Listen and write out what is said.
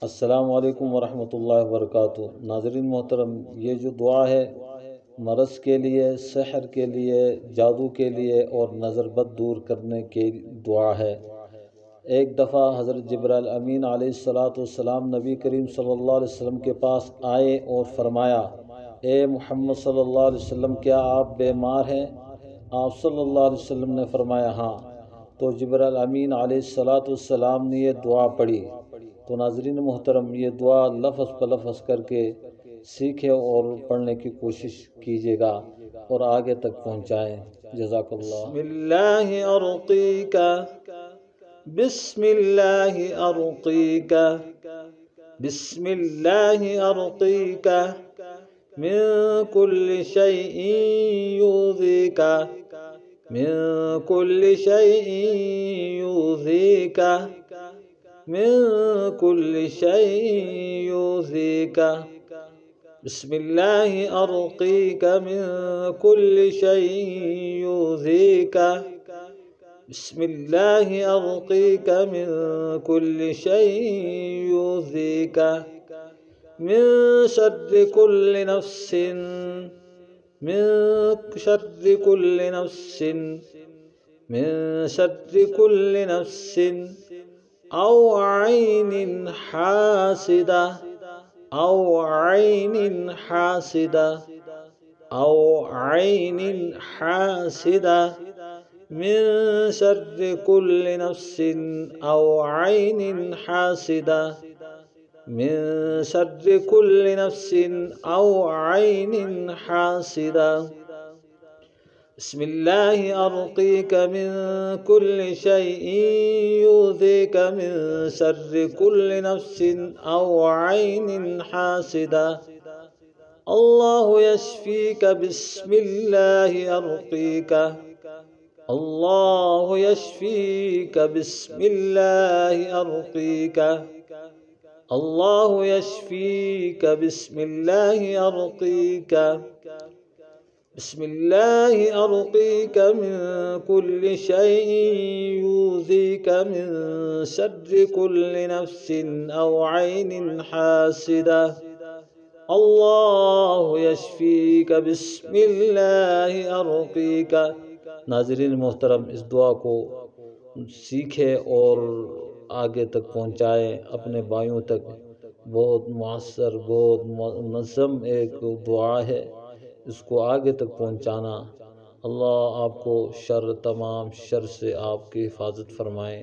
अस्सलामु अलैकुम वरहमतुल्लाहि वबरकातुहू। नाज़रीन मोहतरम, ये जो दुआ है मरज़ के लिए, सहर के लिए, जादू के लिए और नज़र बद दूर करने के दुआ है। एक दफ़ा हज़रत जिब्राइल अमीन अलैहिस्सलाम नबी करीम सल्लल्लाहु अलैहि वसल्लम के पास आए और फरमाया, ए मोहम्मद सल्लल्लाहु अलैहि वसल्लम, क्या आप बीमार हैं? आप सल्लल्लाहु अलैहि वसल्लम ने फरमाया हाँ। तो जिब्राइल अमीन अलैहिस्सलाम ने ये दुआ पढ़ी। तो नाज़रीन मोहतरम, ये दुआ लफ्ज़ ब लफ्ज़ करके सीखे और पढ़ने की कोशिश कीजिएगा और आगे तक पहुँचाएँ। जज़ाकल्लाह। बिस्मिल्लाहि अर्क़ीका, बिस्मिल्लाहि अर्क़ीका, बिस्मिल्लाहि अर्क़ीका मिन कुल्लि शैइन युज़ीका, मिन कुल्लि शैइन युज़ीका, मिन कुल्लि शैइन युज़ीका। बिस्मिल्लाहि अर्क़ीका मिन कुल्लि शैइन युज़ीका, बिस्मिल्लाहि अर्क़ीका मिन कुल्लि शैइन युज़ीका, मिन शर्रि कुल्लि नफ्सिन, मिन शर्रि कुल्लि नफ्सिन, मिन शर्रि कुल्लि नफ्सिन औ ऐनिन हासिदा, औ ऐनिन हासिदा, औ ऐनिन हासिदा, मिन शर्रि कुल्लि नफ्सिन औ ऐनिन हासिदा, मिन शर्रि कुल्लि नफ्सिन औ ऐनिन हासिदा। बिस्मिल्लाहि अर्क़ीका मिन कुल्लि शैइन युज़ीका, मिन शर्रि कुल्लि नफ्सिन औ ऐनिन हासिदा। अल्लाहु यश्फ़ीका, बिस्मिल्लाहि अर्क़ीका, अल्लाहु यश्फ़ीका, बिस्मिल्लाहि अर्क़ीका, अल्लाहु यश्फ़ीका, बिस्मिल्लाहि अर्क़ीका, बिस्मिल्लाहि अर्क़ीका मिन कुल्लि शैइन युज़ीका, मिन शर्रि कुल्लि नफ्सिन औ ऐनिन हासिदा। अल्लाहु यश्फ़ीका, बिस्मिल्लाहि अर्क़ीका। नाज़रीन मोहतरम, इस दुआ को सीखे और आगे तक पहुँचाएँ अपने भाइयों तक। बहुत मुअस्सर, बहुत मुनज़्ज़म एक दुआ है, इसको आगे तक पहुँचाना। अल्लाह आपको शर, तमाम शर से आपकी हिफाजत फरमाए।